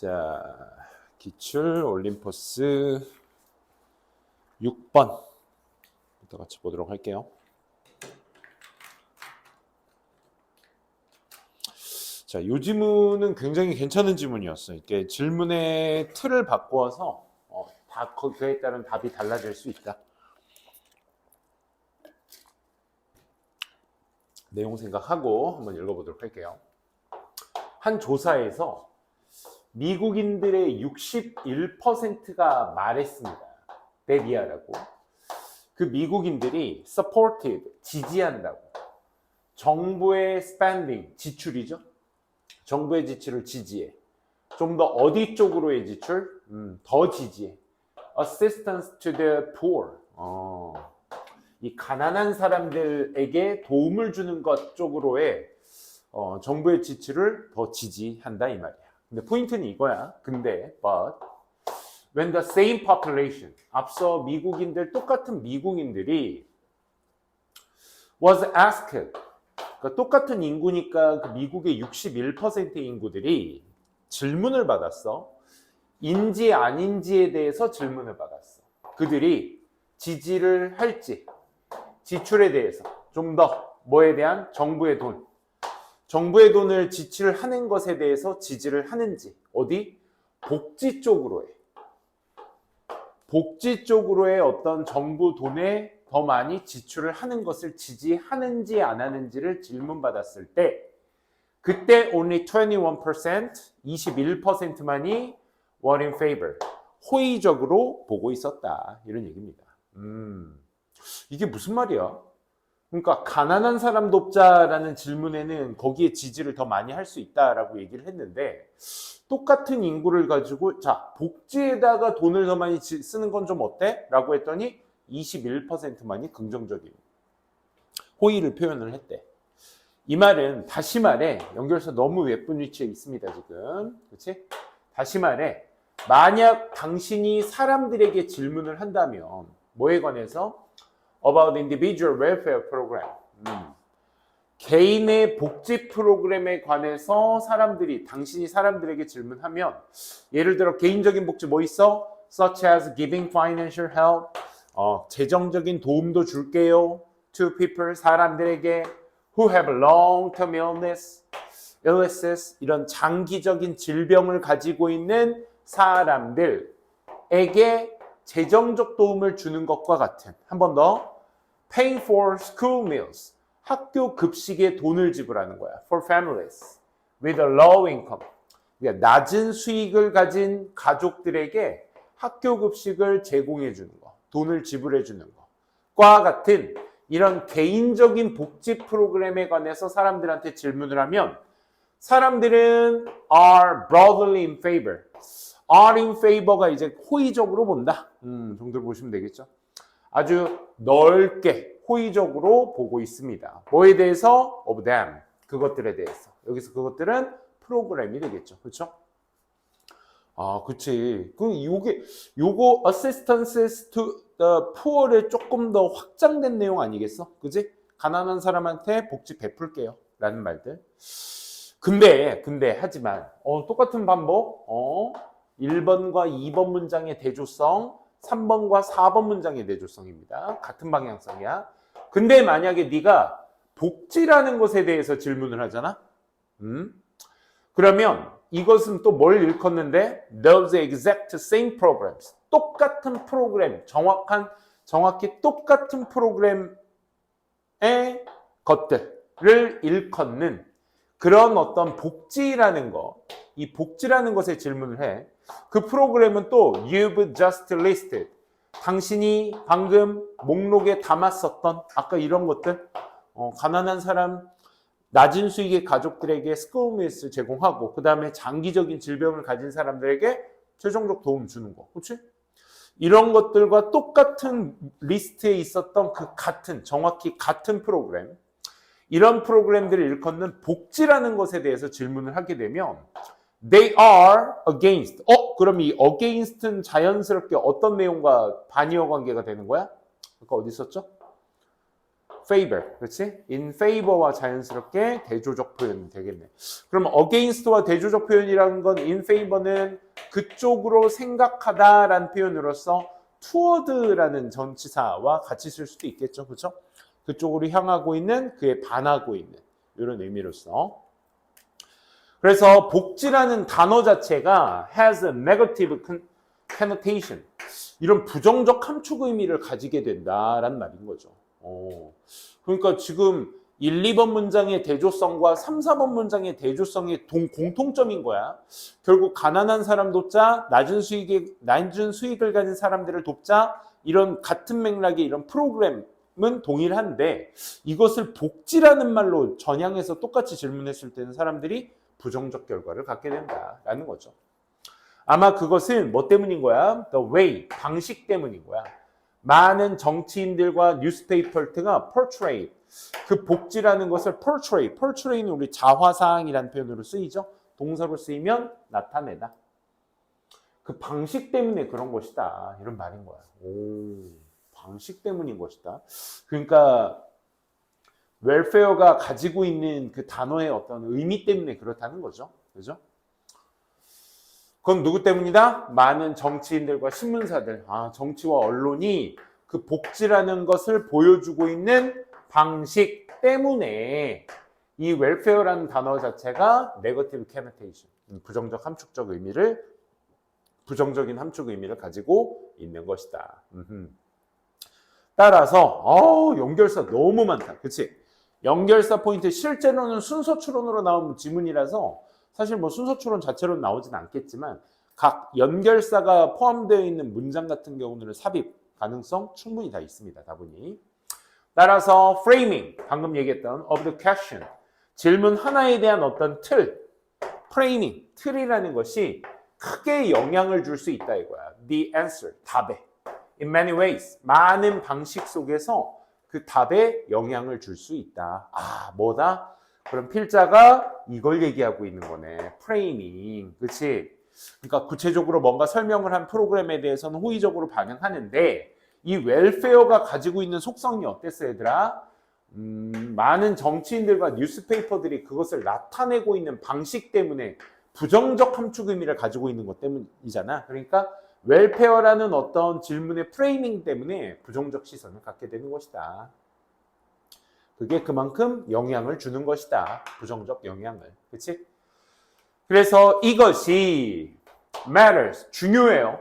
자, 기출 올림포스 6번부터 같이 보도록 할게요. 자, 이 지문은 굉장히 괜찮은 지문이었어요. 이게 질문의 틀을 바꾸어서 그에 따른 답이 달라질 수 있다. 내용 생각하고 한번 읽어보도록 할게요. 한 조사에서 미국인들의 61%가 말했습니다. 베비아라고. 그 미국인들이 supported, 지지한다고. 정부의 spending, 지출이죠. 정부의 지출을 지지해. 좀 더 어디 쪽으로의 지출? 더 지지해. Assistance to the poor. 이 가난한 사람들에게 도움을 주는 것 쪽으로의 정부의 지출을 더 지지한다 이 말이야. 근데 포인트는 이거야. 근데 but when the same population, 앞서 미국인들, 똑같은 미국인들이 was asked, 그러니까 똑같은 인구니까 그 미국의 61%의 인구들이 질문을 받았어. 인지 아닌지에 대해서 질문을 받았어. 그들이 지지를 할지, 지출에 대해서 좀 더 뭐에 대한 정부의 돈, 정부의 돈을 지출을 하는 것에 대해서 지지를 하는지, 어디? 복지 쪽으로의. 복지 쪽으로의 어떤 정부 돈에 더 많이 지출을 하는 것을 지지하는지 안 하는지를 질문받았을 때 그때 only 21%, 21%만이 were in favor, 호의적으로 보고 있었다. 이런 얘기입니다. 이게 무슨 말이야? 그러니까 가난한 사람 돕자라는 질문에는 거기에 지지를 더 많이 할 수 있다라고 얘기를 했는데 똑같은 인구를 가지고 자 복지에다가 돈을 더 많이 쓰는 건 좀 어때? 라고 했더니 21%만이 긍정적인 호의를 표현을 했대. 이 말은 다시 말해 연결서 너무 예쁜 위치에 있습니다 지금. 그렇지? 다시 말해 만약 당신이 사람들에게 질문을 한다면 뭐에 관해서? About individual welfare program. 개인의 복지 프로그램에 관해서 당신이 사람들에게 질문하면 예를 들어 개인적인 복지 뭐 있어? Such as giving financial help. 재정적인 도움도 줄게요. To people, 사람들에게 who have long-term illnesses, 이런 장기적인 질병을 가지고 있는 사람들에게 재정적 도움을 주는 것과 같은 한 번 더 paying for school meals, 학교 급식에 돈을 지불하는 거야. For families with a low income, 그러니까 낮은 수익을 가진 가족들에게 학교 급식을 제공해 주는 거, 돈을 지불해 주는 것과 같은 이런 개인적인 복지 프로그램에 관해서 사람들한테 질문을 하면 사람들은 are broadly in favor. are in favor가 이제 호의적으로 본다. 정도로 보시면 되겠죠. 아주 넓게 호의적으로 보고 있습니다. 뭐에 대해서? of them. 그것들에 대해서. 여기서 그것들은 프로그램이 되겠죠. 그렇죠? 그치. 요거 assistance to the poor에 조금 더 확장된 내용 아니겠어? 그지? 가난한 사람한테 복지 베풀게요. 라는 말들. 근데 하지만 똑같은 반복. 1번과 2번 문장의 대조성, 3번과 4번 문장의 대조성입니다. 같은 방향성이야. 근데 만약에 네가 복지라는 것에 대해서 질문을 하잖아. 그러면 이것은 또 뭘 일컫는데? Those exact same programs. 똑같은 프로그램, 정확히 똑같은 프로그램의 것들을 일컫는 그런 어떤 복지라는 것, 이 복지라는 것에 질문을 해. 그 프로그램은 또 You've just listed. 당신이 방금 목록에 담았었던 아까 이런 것들, 가난한 사람, 낮은 수익의 가족들에게 school meals 제공하고 그 다음에 장기적인 질병을 가진 사람들에게 최종적 도움 주는 거. 그렇지? 이런 것들과 똑같은 리스트에 있었던 정확히 같은 프로그램, 이런 프로그램들을 일컫는 복지라는 것에 대해서 질문을 하게 되면 They are against. 그럼 이 against는 자연스럽게 어떤 내용과 반의어 관계가 되는 거야? 아까 어디 있었죠? favor, 그렇지? in favor와 자연스럽게 대조적 표현이 되겠네. 그럼 against와 대조적 표현이라는 건 in favor는 그쪽으로 생각하다라는 표현으로서 toward라는 전치사와 같이 쓸 수도 있겠죠, 그렇죠? 그쪽으로 향하고 있는, 그에 반하고 있는 이런 의미로서. 그래서 복지라는 단어 자체가 has a negative connotation. 이런 부정적 함축 의미를 가지게 된다라는 말인 거죠. 그러니까 지금 1, 2번 문장의 대조성과 3, 4번 문장의 대조성의 공통점인 거야. 결국 가난한 사람 돕자, 낮은 수익을 가진 사람들을 돕자, 이런 같은 맥락의 이런 프로그램은 동일한데 이것을 복지라는 말로 전향해서 똑같이 질문했을 때는 사람들이 부정적 결과를 갖게 된다라는 거죠. 아마 그것은 뭐 때문인 거야? The way, 방식 때문인 거야. 많은 정치인들과 뉴스페이퍼가 portray, 그 복지라는 것을 portray는 우리 자화상이라는 표현으로 쓰이죠. 동사로 쓰이면 나타내다. 그 방식 때문에 그런 것이다. 이런 말인 거야. 방식 때문인 것이다. 그러니까 웰페어가 가지고 있는 그 단어의 어떤 의미 때문에 그렇다는 거죠. 그죠? 그건 누구 때문이다? 많은 정치인들과 신문사들, 정치와 언론이 그 복지라는 것을 보여주고 있는 방식 때문에 이 웰페어라는 단어 자체가 네거티브 캐노테이션, 부정적인 함축 의미를 가지고 있는 것이다. 따라서 연결사 너무 많다. 그치? 연결사 포인트, 실제로는 순서 추론으로 나온 지문이라서 사실 뭐 순서 추론 자체로는 나오진 않겠지만 각 연결사가 포함되어 있는 문장 같은 경우는 삽입 가능성 충분히 다 있습니다. 다분히. 따라서 framing, 방금 얘기했던 of the question, 질문 하나에 대한 어떤 틀, framing, 틀이라는 것이 크게 영향을 줄 수 있다 이거야. The answer, 답에. In many ways, 많은 방식 속에서 그 답에 영향을 줄 수 있다. 뭐다? 그럼 필자가 이걸 얘기하고 있는 거네. 프레이밍. 그치? 그러니까 구체적으로 뭔가 설명을 한 프로그램에 대해서는 호의적으로 반응하는데 이 웰페어가 가지고 있는 속성이 어땠어 얘들아? 많은 정치인들과 뉴스페이퍼들이 그것을 나타내고 있는 방식 때문에 부정적 함축 의미를 가지고 있는 것 때문이잖아. 그러니까 웰페어라는 어떤 질문의 프레이밍 때문에 부정적 시선을 갖게 되는 것이다. 그게 그만큼 영향을 주는 것이다. 부정적 영향을. 그치? 그래서 이것이 matters, 중요해요.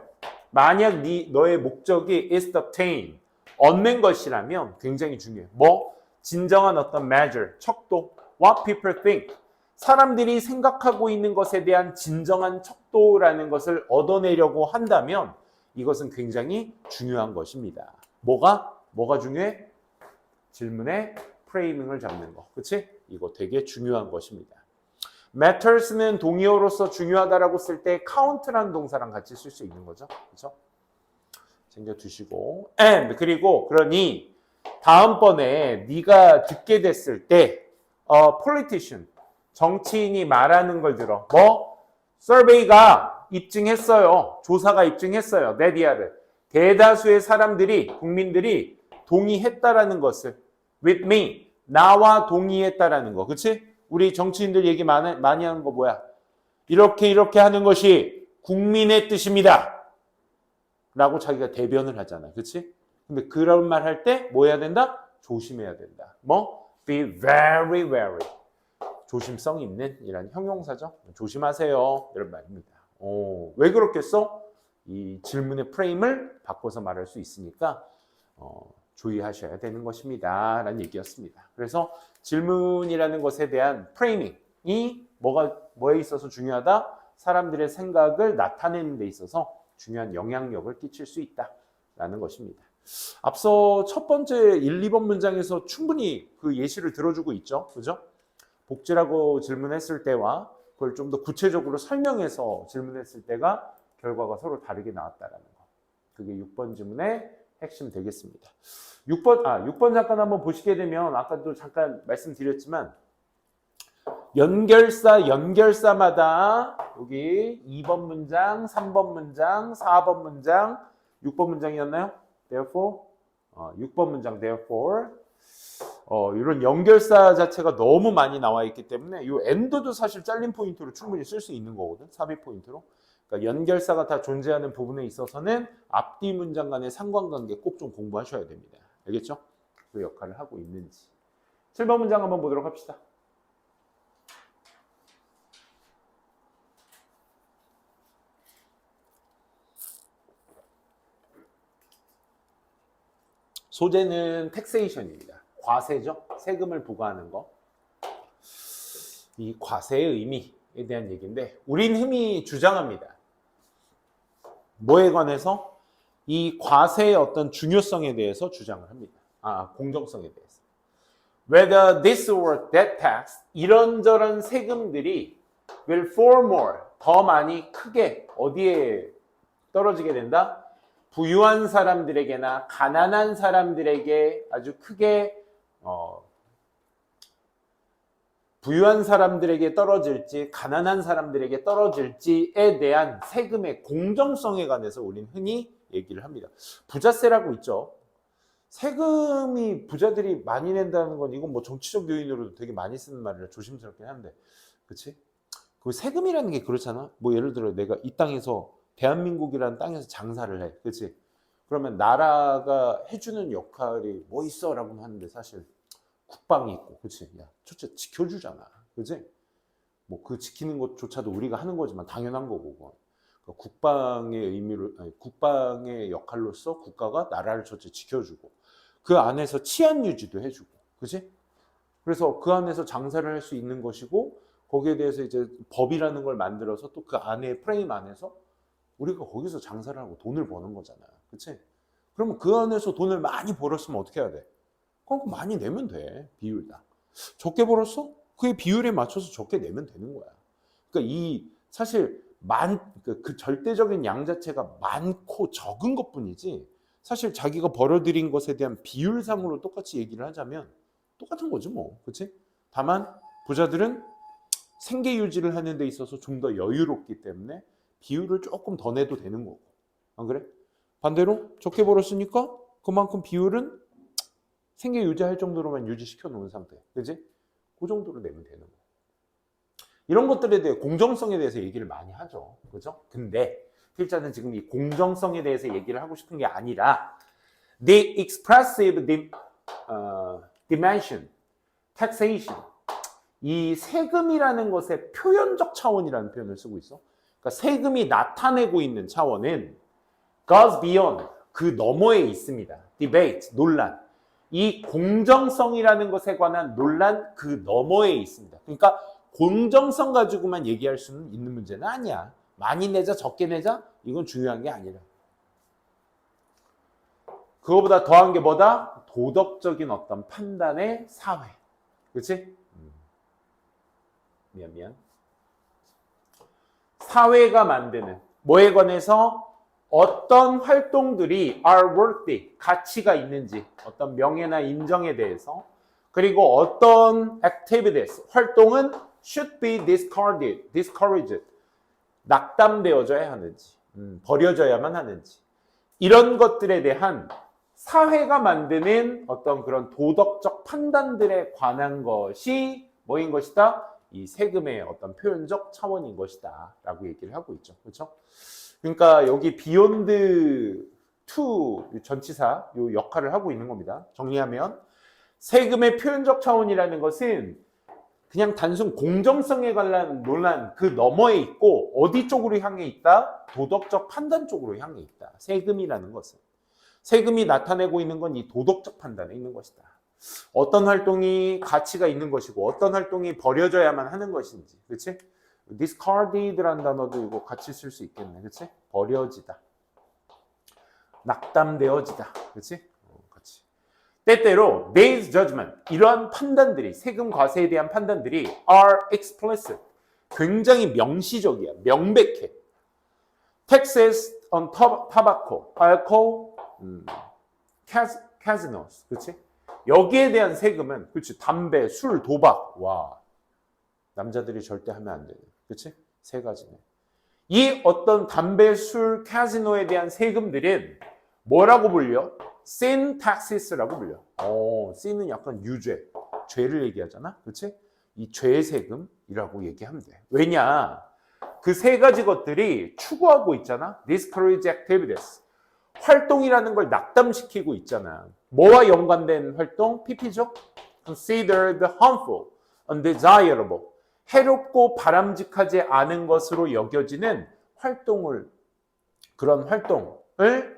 만약 너의 목적이 is to obtain, 얻는 것이라면 굉장히 중요해. 뭐? 진정한 어떤 measure, 척도, what people think, 사람들이 생각하고 있는 것에 대한 진정한 척도라는 것을 얻어내려고 한다면 이것은 굉장히 중요한 것입니다. 뭐가 중요해? 질문의 프레이밍을 잡는 거. 그치? 이거 되게 중요한 것입니다. matters는 동의어로서 중요하다라고 쓸 때 count라는 동사랑 같이 쓸 수 있는 거죠. 그렇죠? 챙겨두시고 and 그리고 그러니 다음번에 네가 듣게 됐을 때 politician, 정치인이 말하는 걸 들어. survey가 입증했어요. 조사가 입증했어요. that 대다수의 사람들이, 국민들이 동의했다라는 것을 with me, 나와 동의했다라는 거. 그치? 우리 정치인들 얘기 많이 하는 거 뭐야? 이렇게 하는 것이 국민의 뜻입니다. 라고 자기가 대변을 하잖아. 그치? 근데 그런 말 할 때 뭐 해야 된다? 조심해야 된다. be very, very. 조심성 있는 이런 형용사죠. 조심하세요. 이런 말입니다. 왜 그렇겠어? 이 질문의 프레임을 바꿔서 말할 수 있으니까 주의하셔야 되는 것입니다. 라는 얘기였습니다. 그래서 질문이라는 것에 대한 프레이밍이 뭐에 있어서 중요하다? 사람들의 생각을 나타내는 데 있어서 중요한 영향력을 끼칠 수 있다라는 것입니다. 앞서 첫 번째 1, 2번 문장에서 충분히 그 예시를 들어주고 있죠. 그죠? 복지라고 질문했을 때와 그걸 좀 더 구체적으로 설명해서 질문했을 때가 결과가 서로 다르게 나왔다라는 거. 그게 6번 질문의 핵심 되겠습니다. 6번 잠깐 한번 보시게 되면 아까도 잠깐 말씀드렸지만 연결사마다 여기 2번 문장, 3번 문장, 4번 문장, 6번 문장이었나요? Therefore, 6번 문장 therefore 이런 연결사 자체가 너무 많이 나와 있기 때문에 이 AND도 사실 잘린 포인트로 충분히 쓸 수 있는 거거든. 삽입 포인트로. 그러니까 연결사가 다 존재하는 부분에 있어서는 앞뒤 문장 간의 상관관계 꼭 좀 공부하셔야 됩니다. 알겠죠? 그 역할을 하고 있는지. 7번 문장 한번 보도록 합시다. 소재는 텍세이션입니다. 과세죠. 세금을 부과하는 거. 이 과세의 의미에 대한 얘기인데 우린 흔히 주장합니다. 뭐에 관해서? 이 과세의 어떤 중요성에 대해서 주장을 합니다. 공정성에 대해서. Whether this or that tax, 이런저런 세금들이 will fall more, 더 많이 크게 어디에 떨어지게 된다? 부유한 사람들에게나 가난한 사람들에게 아주 크게 부유한 사람들에게 떨어질지 가난한 사람들에게 떨어질지에 대한 세금의 공정성에 관해서 우리는 흔히 얘기를 합니다. 부자세라고 있죠. 세금이 부자들이 많이 낸다는 건 이건 뭐 정치적 요인으로도 되게 많이 쓰는 말이라 조심스럽긴 한데, 그렇지? 그 세금이라는 게 그렇잖아. 뭐 예를 들어 내가 이 땅에서 대한민국이라는 땅에서 장사를 해, 그렇지? 그러면 나라가 해주는 역할이 뭐 있어라고 하는데 사실 국방이 있고, 그렇지? 야, 첫째 지켜주잖아, 그렇지? 뭐 그 지키는 것조차도 우리가 하는 거지만 당연한 거고, 그러니까 국방의 의미를, 국방의 역할로서 국가가 나라를 첫째 지켜주고, 그 안에서 치안 유지도 해주고, 그렇지? 그래서 그 안에서 장사를 할 수 있는 것이고, 거기에 대해서 이제 법이라는 걸 만들어서 또 그 안에 프레임 안에서 우리가 거기서 장사를 하고 돈을 버는 거잖아, 그렇지? 그러면 그 안에서 돈을 많이 벌었으면 어떻게 해야 돼? 그럼 많이 내면 돼, 비율당. 적게 벌었어? 그의 비율에 맞춰서 적게 내면 되는 거야. 그러니까 이 사실 그 절대적인 양 자체가 많고 적은 것뿐이지 사실 자기가 벌어들인 것에 대한 비율상으로 똑같이 얘기를 하자면 똑같은 거지 뭐, 그렇지? 다만 부자들은 생계 유지를 하는 데 있어서 좀 더 여유롭기 때문에 비율을 조금 더 내도 되는 거고, 안 그래? 반대로 적게 벌었으니까 그만큼 비율은 생계 유지할 정도로만 유지시켜 놓은 상태, 그지? 그 정도로 내면 되는 거. 이런 것들에 대해 공정성에 대해서 얘기를 많이 하죠, 그죠? 근데 필자는 지금 이 공정성에 대해서 얘기를 하고 싶은 게 아니라 the expressive dimension, taxation, 이 세금이라는 것의 표현적 차원이라는 표현을 쓰고 있어. 그러니까 세금이 나타내고 있는 차원은 goes beyond, 그 너머에 있습니다. debate, 논란. 이 공정성이라는 것에 관한 논란 그 너머에 있습니다. 그러니까 공정성 가지고만 얘기할 수는 있는 문제는 아니야. 많이 내자 적게 내자 이건 중요한 게 아니라. 그거보다 더한 게 뭐다? 도덕적인 어떤 판단의 사회. 그렇지? 미안. 사회가 만드는 뭐에 관해서 어떤 활동들이 are worthy, 가치가 있는지, 어떤 명예나 인정에 대해서, 그리고 어떤 activities, 활동은 should be discouraged, 낙담되어져야 하는지, 버려져야만 하는지, 이런 것들에 대한 사회가 만드는 어떤 그런 도덕적 판단들에 관한 것이 뭐인 것이다? 이 세금의 어떤 표현적 차원인 것이다 라고 얘기를 하고 있죠. 그렇죠? 그러니까 여기 beyond to 전치사 요 역할을 하고 있는 겁니다. 정리하면 세금의 표현적 차원이라는 것은 그냥 단순 공정성에 관한 논란 그 너머에 있고 어디 쪽으로 향해 있다? 도덕적 판단 쪽으로 향해 있다. 세금이라는 것은. 세금이 나타내고 있는 건 이 도덕적 판단에 있는 것이다. 어떤 활동이 가치가 있는 것이고 어떤 활동이 버려져야만 하는 것인지. 그렇지? discarded라는 단어도 이거 같이 쓸 수 있겠네. 그렇지? 버려지다. 낙담되어지다. 그렇지? 같이. 때때로 these judgment, 이러한 판단들이, 세금 과세에 대한 판단들이 are explicit, 굉장히 명시적이야. 명백해. taxes on tobacco, alcohol, casinos. 그렇지? 여기에 대한 세금은, 그렇지? 담배, 술, 도박. 와. 남자들이 절대 하면 안 되는. 그렇지? 세 가지네. 이 어떤 담배, 술, 카지노에 대한 세금들은 뭐라고 불려? sin taxes라고 불려. sin은 약간 유죄, 죄를 얘기하잖아. 그렇지? 이 죄 세금이라고 얘기하면 돼. 왜냐? 그 세 가지 것들이 추구하고 있잖아. discourage activities. 활동이라는 걸 낙담시키고 있잖아. 뭐와 연관된 활동? PP죠? considered harmful, undesirable. 해롭고 바람직하지 않은 것으로 여겨지는 활동을, 그런 활동을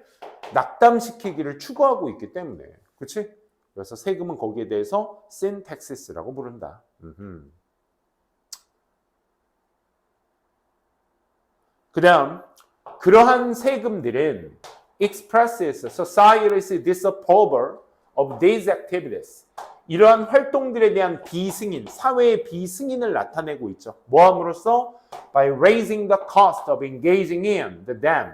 낙담시키기를 추구하고 있기 때문에. 그렇지? 그래서 세금은 거기에 대해서 sin taxes라고 부른다. 그 다음, 그러한 세금들은 expresses society's disapproval of these activities. 이러한 활동들에 대한 비승인, 사회의 비승인을 나타내고 있죠. 뭐함으로써? By raising the cost of engaging in the dam.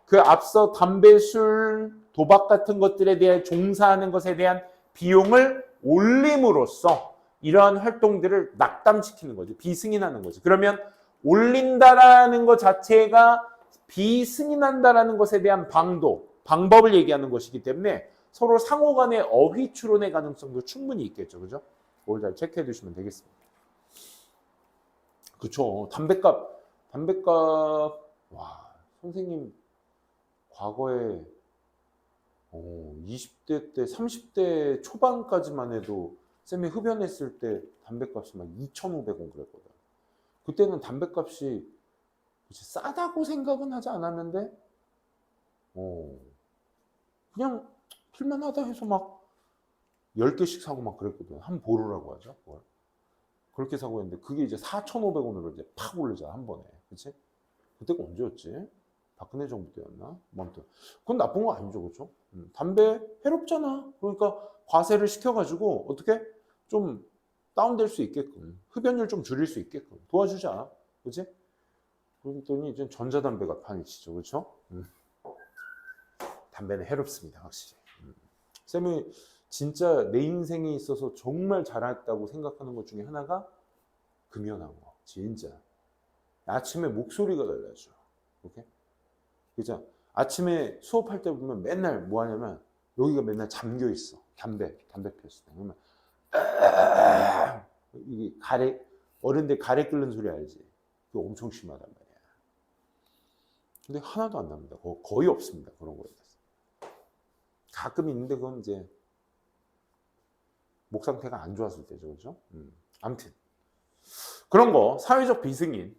그 앞서 담배, 술, 도박 같은 것들에 대해 종사하는 것에 대한 비용을 올림으로써 이러한 활동들을 낙담시키는 거죠. 비승인하는 거죠. 그러면 올린다라는 것 자체가 비승인한다라는 것에 대한 방법을 얘기하는 것이기 때문에 서로 상호 간의 어휘 추론의 가능성도 충분히 있겠죠. 그죠? 그걸 잘 체크해 두시면 되겠습니다. 그쵸. 담배값, 와, 선생님, 과거에 20대 때, 30대 초반까지만 해도 쌤이 흡연했을 때 담배값이 막 2,500원 그랬거든. 그때는 담배값이 싸다고 생각은 하지 않았는데, 그냥 필만하다 해서 막 10개씩 사고 막 그랬거든. 한 보루라고 하죠. 그걸. 그렇게 사고 했는데, 그게 이제 4,500원으로 이제 팍 오르잖아, 한 번에. 그치? 그때가 언제였지? 박근혜 정부 때였나? 아무튼. 그건 나쁜 거 아니죠, 그쵸? 담배 해롭잖아. 그러니까 과세를 시켜가지고, 어떻게? 좀 다운될 수 있게끔, 흡연율 좀 줄일 수 있게끔 도와주자. 그치? 그랬더니 이제 전자담배가 판이 치죠. 그렇죠? 담배는 해롭습니다. 확실히. 쌤이 진짜 내 인생에 있어서 정말 잘했다고 생각하는 것 중에 하나가 금연한 거. 진짜. 아침에 목소리가 달라져. 오케이? 그죠? 아침에 수업할 때 보면 맨날 뭐 하냐면 여기가 맨날 잠겨 있어. 담배 피웠을 때. 그러면 이게 어른들 가래 끓는 소리 알지? 그게 엄청 심하단 말이야. 근데 하나도 안 납니다. 거의 없습니다. 그런 거에 대해서. 가끔 있는데 그건 이제 목 상태가 안 좋았을 때죠. 그죠? 아무튼 그런 거, 사회적 비승인,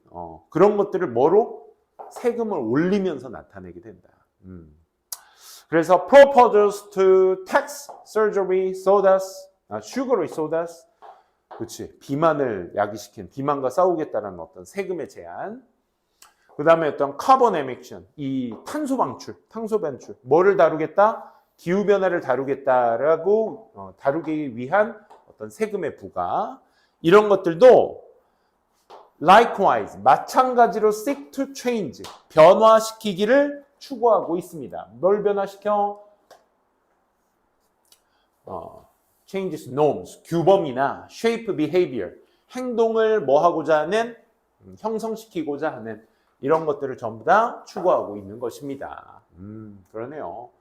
그런 것들을 뭐로? 세금을 올리면서 나타내게 된다. 그래서 proposals to tax surgery sodas, sugary sodas, 그렇지. 비만을 야기시킨, 비만과 싸우겠다는 어떤 세금의 제한. 그 다음에 어떤 카본 에믹션, 이 탄소 방출, 뭐를 다루겠다? 기후변화를 다루겠다라고 다루기 위한 어떤 세금의 부과. 이런 것들도 likewise, 마찬가지로 seek to change, 변화시키기를 추구하고 있습니다. 뭘 변화시켜? changes norms, 규범이나 shape behavior, 행동을 뭐 하고자 하는, 형성시키고자 하는 이런 것들을 전부 다 추구하고 있는 것입니다. 그러네요.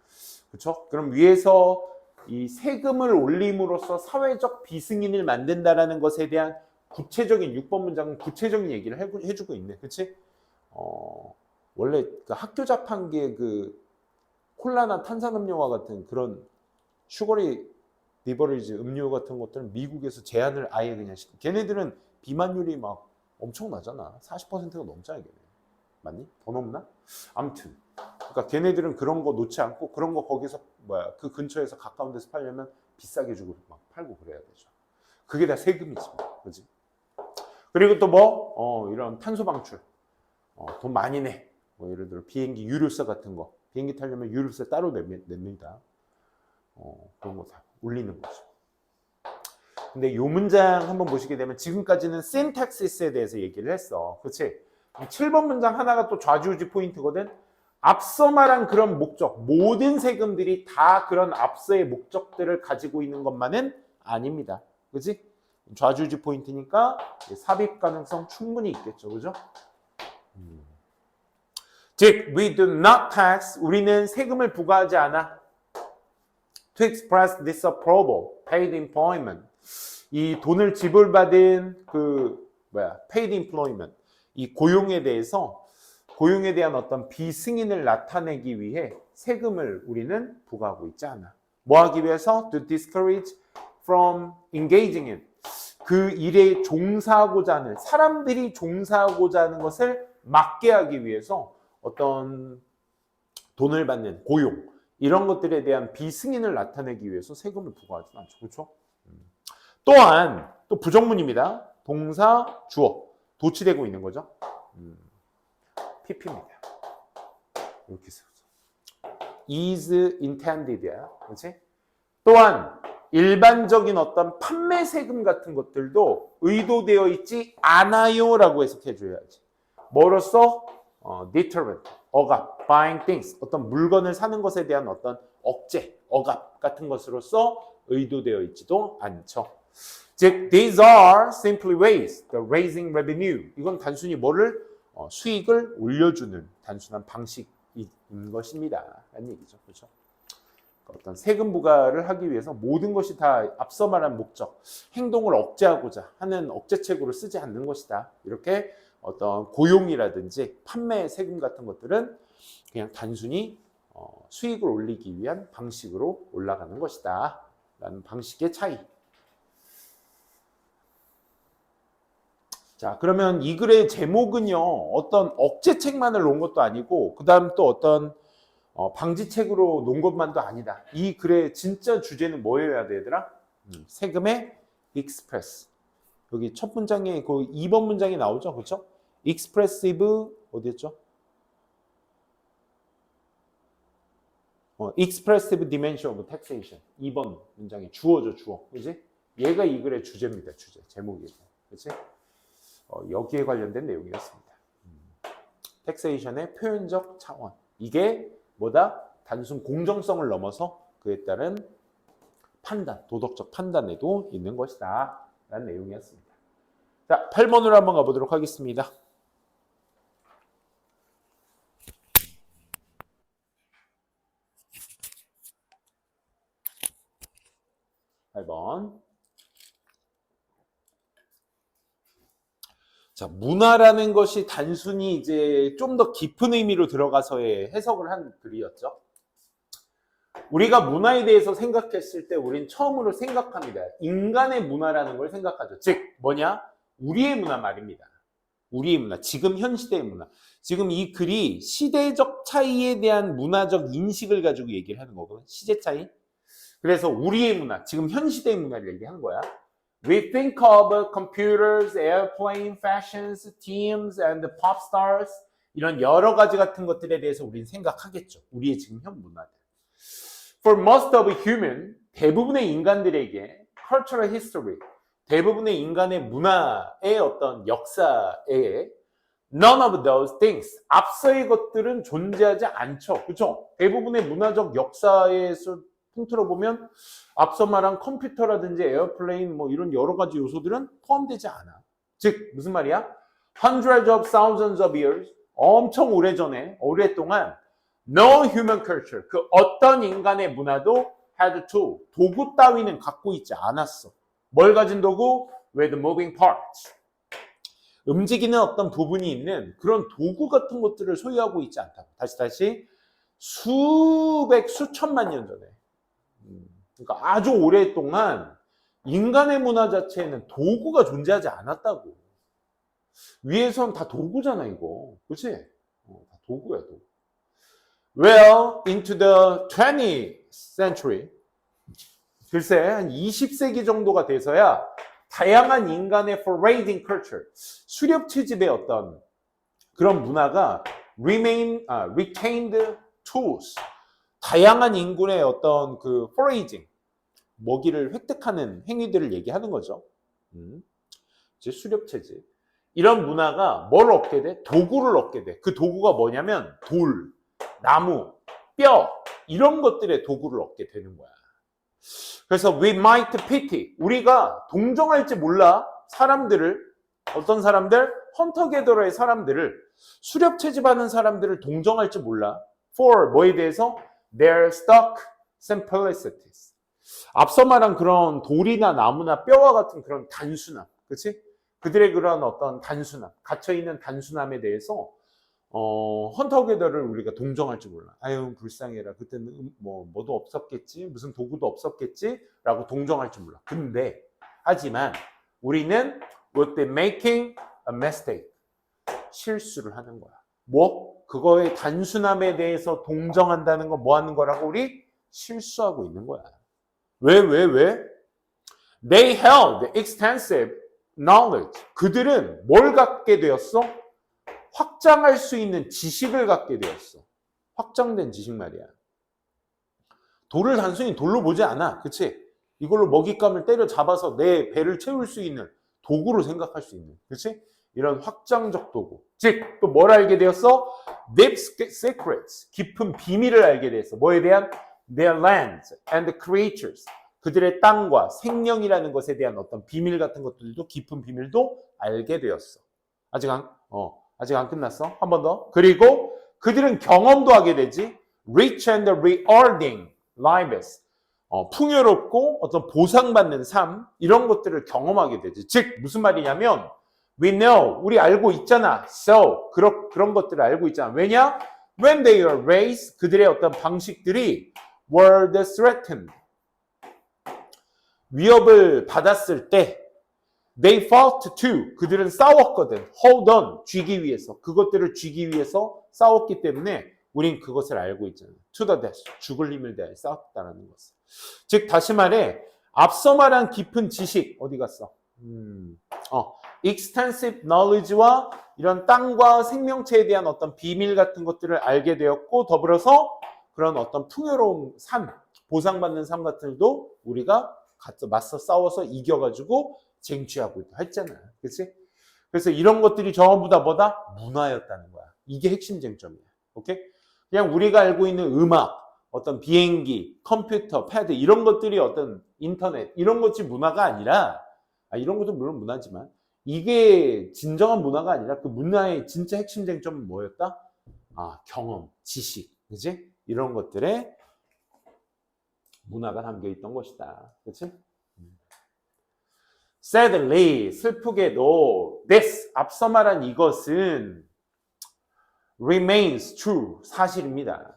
그렇죠? 그럼 위에서 이 세금을 올림으로써 사회적 비승인을 만든다라는 것에 대한 구체적인 6번 문장은 구체적인 얘기를 해주고 있네. 그렇지? 원래 그 학교 자판기에 그 콜라나 탄산음료와 같은 그런 슈거리 리버리지 음료 같은 것들은 미국에서 제한을 아예 그냥 걔네들은 비만율이 막 엄청나잖아. 40%가 넘잖아, 걔네. 맞니? 더 넘나? 아무튼. 그러니까 걔네들은 그런 거 놓지 않고 그런 거 거기서 그 근처에서 가까운 데서 팔려면 비싸게 주고 막 팔고 그래야 되죠. 그게 다 세금이지. 그지? 그리고 또 이런 탄소 방출. 돈 많이 내. 예를 들어 비행기 유류세 같은 거. 비행기 타려면 유류세 따로 냅니다. 그런 거 다 올리는 거죠. 근데 이 문장 한번 보시게 되면 지금까지는 syntaxis에 대해서 얘기를 했어. 그렇지? 7번 문장 하나가 또 좌지우지 포인트거든. 앞서 말한 그런 목적, 모든 세금들이 다 그런 앞서의 목적들을 가지고 있는 것만은 아닙니다. 그렇지? 좌지우지 포인트니까 삽입 가능성 충분히 있겠죠. 그죠? 즉, we do not tax, 우리는 세금을 부과하지 않아. to express disapproval, paid employment. 이 돈을 지불받은 paid employment. 이 고용에 대한 어떤 비승인을 나타내기 위해 세금을 우리는 부과하고 있지 않아. 뭐 하기 위해서? To discourage from engaging in. 그 일에 종사하고자 하는, 사람들이 종사하고자 하는 것을 막게 하기 위해서 어떤 돈을 받는 고용, 이런 것들에 대한 비승인을 나타내기 위해서 세금을 부과하지 않죠. 그렇죠? 또한 또 부정문입니다. 동사, 주어 도치되고 있는 거죠. PP입니다. 이렇게 써서 is intended야. 그렇지? 또한 일반적인 어떤 판매 세금 같은 것들도 의도되어 있지 않아요라고 해석해 줘야지. 뭐로써? deterrent, 억압, buying things, 어떤 물건을 사는 것에 대한 어떤 억제, 억압 같은 것으로서 의도되어 있지도 않죠. 즉, these are simply ways, the raising revenue. 이건 단순히 뭐를? 수익을 올려주는 단순한 방식인 것입니다. 라는 얘기죠. 그렇죠? 어떤 세금 부과를 하기 위해서 모든 것이 다 앞서 말한 목적, 행동을 억제하고자 하는 억제책으로 쓰지 않는 것이다. 이렇게 어떤 고용이라든지 판매 세금 같은 것들은 그냥 단순히 수익을 올리기 위한 방식으로 올라가는 것이다. 라는 방식의 차이. 자, 그러면 이 글의 제목은요, 어떤 억제책만을 놓은 것도 아니고, 그 다음 또 어떤 방지책으로 놓은 것만도 아니다. 이 글의 진짜 주제는 뭐여야 돼, 얘들아? 세금의 express. 여기 첫 문장에 그 2번 문장이 나오죠, 그렇죠? expressive 어디였죠? expressive dimension of taxation. 2번 문장에 주어죠, 주어. 그지? 얘가 이 글의 주제입니다, 주제. 제목이죠. 그렇지? 여기에 관련된 내용이었습니다. 텍세이션의 표현적 차원. 이게 뭐다? 단순 공정성을 넘어서 그에 따른 판단, 도덕적 판단에도 있는 것이다. 라는 내용이었습니다. 자, 8번으로 한번 가보도록 하겠습니다. 8번. 자, 문화라는 것이 단순히 이제 좀 더 깊은 의미로 들어가서의 해석을 한 글이었죠. 우리가 문화에 대해서 생각했을 때 우린 처음으로 생각합니다. 인간의 문화라는 걸 생각하죠. 즉, 뭐냐? 우리의 문화 말입니다. 우리의 문화, 지금 현 시대의 문화. 지금 이 글이 시대적 차이에 대한 문화적 인식을 가지고 얘기를 하는 거거든요. 시대 차이. 그래서 우리의 문화, 지금 현 시대의 문화를 얘기하는 거야. We think of computers, airplane, fashions, teams, and pop stars. 이런 여러 가지 같은 것들에 대해서 우리는 생각하겠죠. 우리의 지금 현 문화들. For most of human, 대부분의 인간들에게 cultural history, 대부분의 인간의 문화의 어떤 역사에 none of those things, 앞서의 것들은 존재하지 않죠. 그렇죠? 대부분의 문화적 역사에서 통틀어 보면 앞서 말한 컴퓨터라든지 에어플레인 뭐 이런 여러 가지 요소들은 포함되지 않아. 즉 무슨 말이야? Hundreds of thousands of years, 엄청 오래전에 오랫동안 no human culture, 그 어떤 인간의 문화도 had to, 도구 따위는 갖고 있지 않았어. 뭘 가진 도구? With moving parts. 움직이는 어떤 부분이 있는 그런 도구 같은 것들을 소유하고 있지 않다고. 다시 수백, 수천만 년 전에. 그러니까 아주 오랫동안 인간의 문화 자체에는 도구가 존재하지 않았다고. 위에선 다 도구잖아, 이거. 그치? 다 도구야, 도구. Well, into the 20th century, 글쎄, 한 20세기 정도가 돼서야 다양한 인간의 foraging culture, 수렵 채집의 어떤 그런 문화가 retained tools, 다양한 인군의 어떤 그 foraging, 먹이를 획득하는 행위들을 얘기하는 거죠. 이제 수렵 채집. 이런 문화가 뭘 얻게 돼? 도구를 얻게 돼. 그 도구가 뭐냐면 돌, 나무, 뼈 이런 것들의 도구를 얻게 되는 거야. 그래서 we might pity, 우리가 동정할지 몰라 사람들을, 어떤 사람들? 헌터 게더러의 사람들을, 수렵 채집하는 사람들을 동정할지 몰라. for 뭐에 대해서? their stock simplicities, 앞서 말한 그런 돌이나 나무나 뼈와 같은 그런 단순함, 그치? 그들의 그런 어떤 단순함, 갇혀있는 단순함에 대해서 헌터 게더를 우리가 동정할 줄 몰라. 아유, 불쌍해라. 그때는 뭐도 없었겠지? 무슨 도구도 없었겠지? 라고 동정할 줄 몰라. 근데, 하지만, 우리는 would be making a mistake. 실수를 하는 거야. 뭐? 그거의 단순함에 대해서 동정한다는 건 뭐 하는 거라고? 우리 실수하고 있는 거야. 왜? They held extensive knowledge. 그들은 뭘 갖게 되었어? 확장할 수 있는 지식을 갖게 되었어. 확장된 지식 말이야. 돌을 단순히 돌로 보지 않아. 그치? 이걸로 먹잇감을 때려 잡아서 내 배를 채울 수 있는 도구로 생각할 수 있는. 그치? 이런 확장적 도구. 즉, 또 뭘 알게 되었어? Deep secrets. 깊은 비밀을 알게 되었어. 뭐에 대한? Their lands and the creatures. 그들의 땅과 생명이라는 것에 대한 어떤 비밀 같은 것들도 깊은 비밀도 알게 되었어. 아직 안 끝났어. 한 번 더. 그리고 그들은 경험도 하게 되지. Rich and rewarding lives. 풍요롭고 어떤 보상받는 삶 이런 것들을 경험하게 되지. 즉 무슨 말이냐면 we know 우리 알고 있잖아. So 그런 것들을 알고 있잖아. 왜냐? When they were raised 그들의 어떤 방식들이 were threatened. 위협을 받았을 때 they fought to 그들은 싸웠거든. hold on 쥐기 위해서 그것들을 쥐기 위해서 싸웠기 때문에 우린 그것을 알고 있잖아. to the death 죽을 힘을 다해 싸웠다는 것을. 즉 다시 말해 앞서 말한 깊은 지식 어디 갔어? extensive knowledge와 이런 땅과 생명체에 대한 어떤 비밀 같은 것들을 알게 되었고 더불어서 그런 어떤 풍요로운 삶, 보상받는 삶 같은 것도 우리가 맞서 싸워서 이겨가지고 쟁취하고 있다 했잖아. 그치? 그래서 이런 것들이 전부 다 뭐다? 문화였다는 거야. 이게 핵심 쟁점이야. 오케이? 그냥 우리가 알고 있는 음악, 어떤 비행기, 컴퓨터, 패드 이런 것들이 어떤 인터넷 이런 것이 문화가 아니라 이런 것도 물론 문화지만 이게 진정한 문화가 아니라 그 문화의 진짜 핵심 쟁점은 뭐였다? 경험, 지식, 그치? 이런 것들에 문화가 담겨 있던 것이다. 그치? Sadly, 슬프게도 this, 앞서 말한 이것은 remains true, 사실입니다.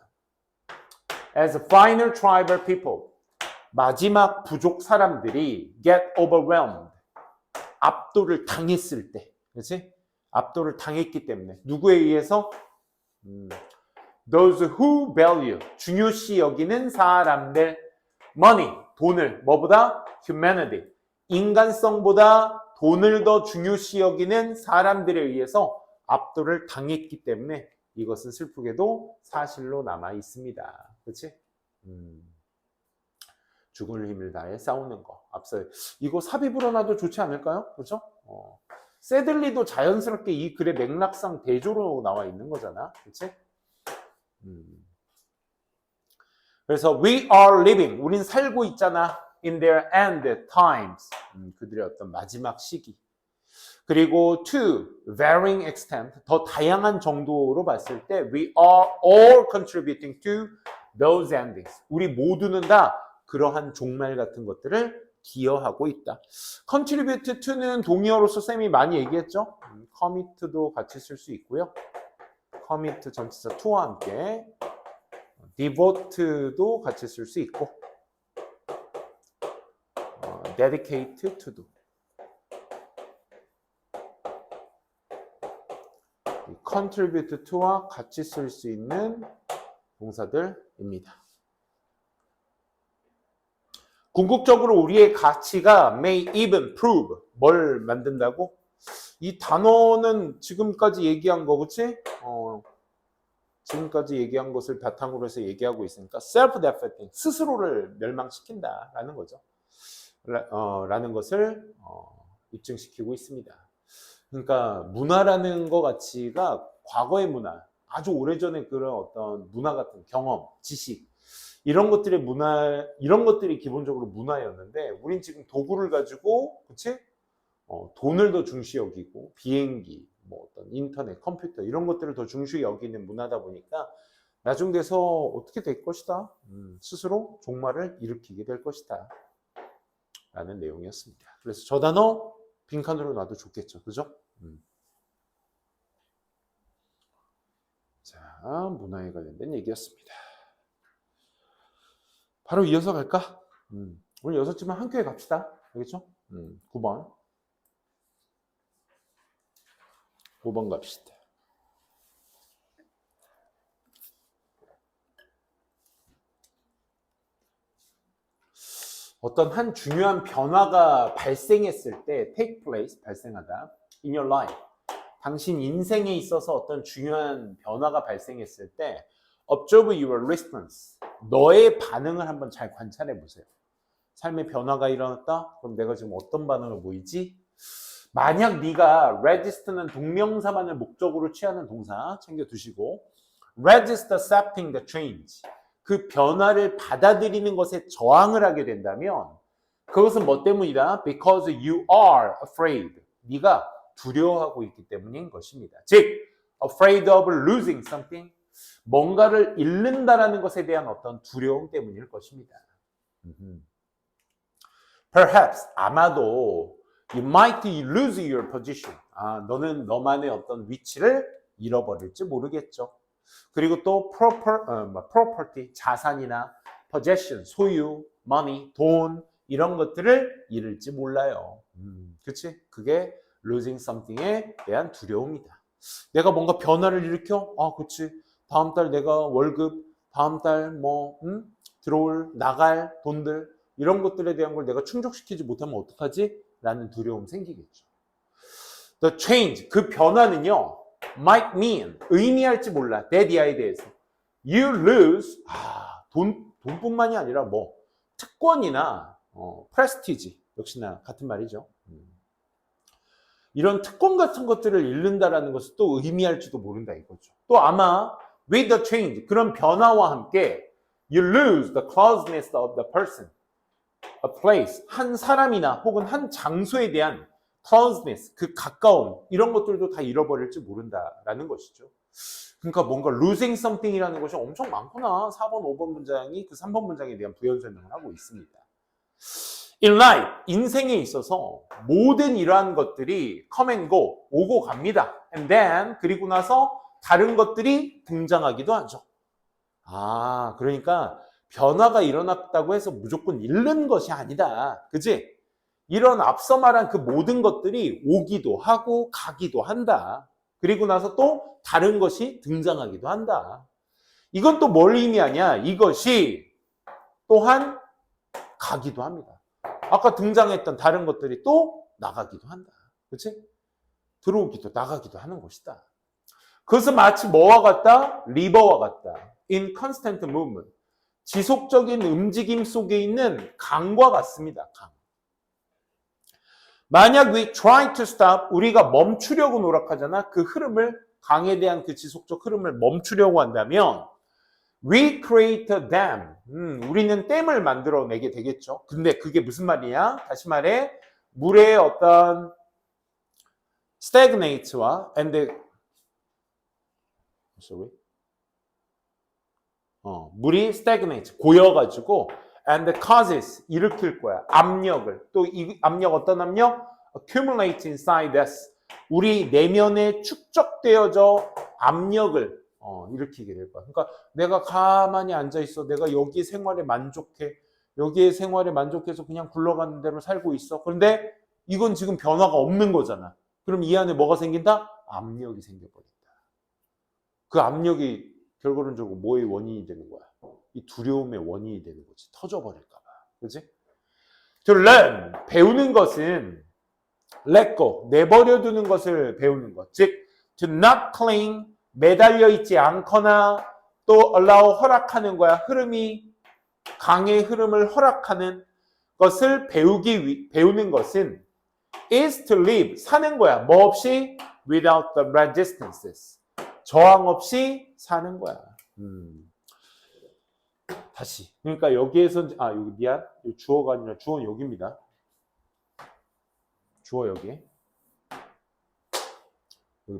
As final tribal people, 마지막 부족 사람들이 get overwhelmed, 압도를 당했을 때, 그렇지? 압도를 당했기 때문에 누구에 의해서? Those who value, 중요시 여기는 사람들, money, 돈을, 뭐보다? Humanity, 인간성보다 돈을 더 중요시 여기는 사람들에 의해서 압도를 당했기 때문에 이것은 슬프게도 사실로 남아 있습니다. 그렇지? 죽을 힘을 다해 싸우는 거. 앞서 이거 삽입으로 놔도 좋지 않을까요? 그렇죠? 새들리도 자연스럽게 이 글의 맥락상 대조로 나와 있는 거잖아. 그렇지? 그래서 we are living, 우린 살고 있잖아. in their end times, 그들의 어떤 마지막 시기. 그리고 to varying extent, 더 다양한 정도로 봤을 때 we are all contributing to those endings. 우리 모두는 다 그러한 종말 같은 것들을 기여하고 있다. contribute to는 동의어로서 쌤이 많이 얘기했죠. commit도 같이 쓸 수 있고요. commit 전치사 to와 함께 devote도 같이 쓸 수 있고 dedicate to도 contribute to와 같이 쓸 수 있는 동사들입니다. 궁극적으로 우리의 가치가 may even prove 뭘 만든다고? 이 단어는 지금까지 얘기한 거 그치? 지금까지 얘기한 것을 바탕으로 해서 얘기하고 있으니까 self-defeating, 스스로를 멸망시킨다라는 거죠. 라는 것을 입증시키고 있습니다. 그러니까 문화라는 것 가치가 과거의 문화, 아주 오래전에 그런 어떤 문화 같은 경험, 지식 이런 것들의 문화, 이런 것들이 기본적으로 문화였는데 우린 지금 도구를 가지고 그치? 돈을 더 중시 여기고 비행기, 뭐 어떤 인터넷, 컴퓨터 이런 것들을 더 중시 여기는 문화다 보니까 나중 돼서 어떻게 될 것이다. 스스로 종말을 일으키게 될 것이다. 라는 내용이었습니다. 그래서 저 단어 빈칸으로 놔도 좋겠죠. 그죠? 자, 문화에 관련된 얘기였습니다. 바로 이어서 갈까? 오늘 6지만 한 큐에 갑시다. 알겠죠? 9번. 5번 갑시다. 어떤 한 중요한 변화가 발생했을 때 take place, 발생하다 in your life. 당신 인생에 있어서 어떤 중요한 변화가 발생했을 때 observe your response. 너의 반응을 한번 잘 관찰해 보세요. 삶의 변화가 일어났다? 그럼 내가 지금 어떤 반응을 보이지? 만약 네가 register는 동명사만을 목적으로 취하는 동사 챙겨두시고 register accepting the change. 그 변화를 받아들이는 것에 저항을 하게 된다면 그것은 뭐 때문이다? Because you are afraid. 네가 두려워하고 있기 때문인 것입니다. 즉, afraid of losing something. 뭔가를 잃는다라는 것에 대한 어떤 두려움 때문일 것입니다. Perhaps, 아마도 you might lose your position. 너는 너만의 어떤 위치를 잃어버릴지 모르겠죠. 그리고 또 property, 자산이나 possession, 소유, money, 돈 이런 것들을 잃을지 몰라요. 그치? 그게 losing something에 대한 두려움이다. 내가 뭔가 변화를 일으켜? 그치. 다음 달 내가 월급, 다음 달 들어올, 나갈 돈들 이런 것들에 대한 걸 내가 충족시키지 못하면 어떡하지? 라는 두려움 생기겠죠. The change, 그 변화는요. might mean, 의미할지 몰라. that 이하에 대해서. You lose, 돈뿐만이 아니라 특권이나 prestige, 역시나 같은 말이죠. 이런 특권 같은 것들을 잃는다라는 것을 또 의미할지도 모른다 이거죠. 또 아마 with the change, 그런 변화와 함께 you lose the closeness of the person, a place, 한 사람이나 혹은 한 장소에 대한 closeness, 그 가까움 이런 것들도 다 잃어버릴지 모른다라는 것이죠. 그러니까 뭔가 losing something이라는 것이 엄청 많구나. 4번, 5번 문장이 그 3번 문장에 대한 부연 설명을 하고 있습니다. In life, 인생에 있어서 모든 이러한 것들이 come and go, 오고 갑니다. And then, 그리고 나서 다른 것들이 등장하기도 하죠. 그러니까 변화가 일어났다고 해서 무조건 잃는 것이 아니다. 그지? 이런 앞서 말한 그 모든 것들이 오기도 하고 가기도 한다. 그리고 나서 또 다른 것이 등장하기도 한다. 이건 또 뭘 의미하냐? 이것이 또한 가기도 합니다. 아까 등장했던 다른 것들이 또 나가기도 한다. 그렇지? 들어오기도 나가기도 하는 것이다. 그것은 마치 뭐와 같다? 리버와 같다. In constant movement. 지속적인 움직임 속에 있는 강과 같습니다. 강. 만약 we try to stop, 우리가 멈추려고 노력하잖아. 그 흐름을, 강에 대한 그 지속적 흐름을 멈추려고 한다면 we create a dam. 우리는 댐을 만들어내게 되겠죠. 근데 그게 무슨 말이냐? 다시 말해 물의 어떤 stagnate와 물이 stagnate, 고여가지고 and causes, 일으킬 거야. 압력을. 또 이 압력 어떤 압력? accumulate inside us. 우리 내면에 축적되어져 압력을 일으키게 될 거야. 그러니까 내가 가만히 앉아있어. 내가 여기 생활에 만족해. 여기에 생활에 만족해서 그냥 굴러가는 대로 살고 있어. 그런데 이건 지금 변화가 없는 거잖아. 그럼 이 안에 뭐가 생긴다? 압력이 생겨버린다. 그 압력이 결과론적으로 뭐의 원인이 되는 거야? 이 두려움의 원인이 되는 거지. 터져버릴까 봐. 그렇지? To learn, 배우는 것은 let go, 내버려 두는 것을 배우는 것. 즉, to not cling, 매달려 있지 않거나 또 allow, 허락하는 거야. 흐름이, 강의 흐름을 허락하는 것을 배우는 것은 is to live, 사는 거야. 뭐 없이? Without the resistances. 저항 없이 사는 거야. 다시. 그러니까 여기에서, 여기 미안. 주어가 아니라 주어는 여기입니다. 주어 여기.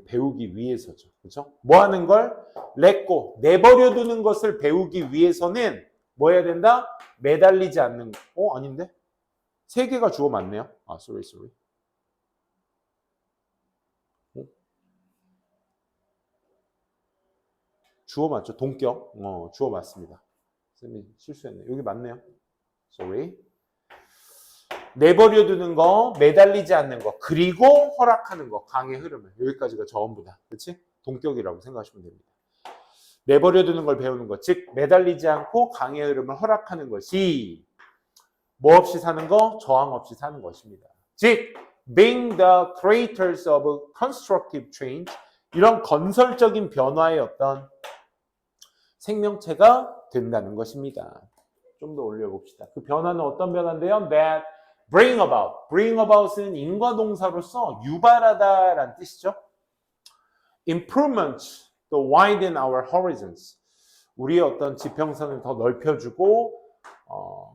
배우기 위해서죠. 그렇죠? 뭐 하는 걸? let go. 내버려 두는 것을 배우기 위해서는 뭐 해야 된다? 매달리지 않는 거. 아닌데? 세 개가 주어 맞네요. sorry. 주어 맞죠? 동격. 주어 맞습니다. 쌤이 실수했네. 여기 맞네요. sorry. 내버려 두는 거, 매달리지 않는 거, 그리고 허락하는 거, 강의 흐름을. 여기까지가 전부다. 그렇지? 동격이라고 생각하시면 됩니다. 내버려 두는 걸 배우는 것, 즉 매달리지 않고 강의 흐름을 허락하는 것이 뭐 없이 사는 거? 저항 없이 사는 것입니다. 즉 being the creators of constructive change, 이런 건설적인 변화의 어떤 생명체가 된다는 것입니다. 좀 더 올려봅시다. 그 변화는 어떤 변화인데요? That bring about. bring about은 인과동사로서 유발하다라는 뜻이죠. improvements to widen our horizons. 우리의 어떤 지평선을 더 넓혀주고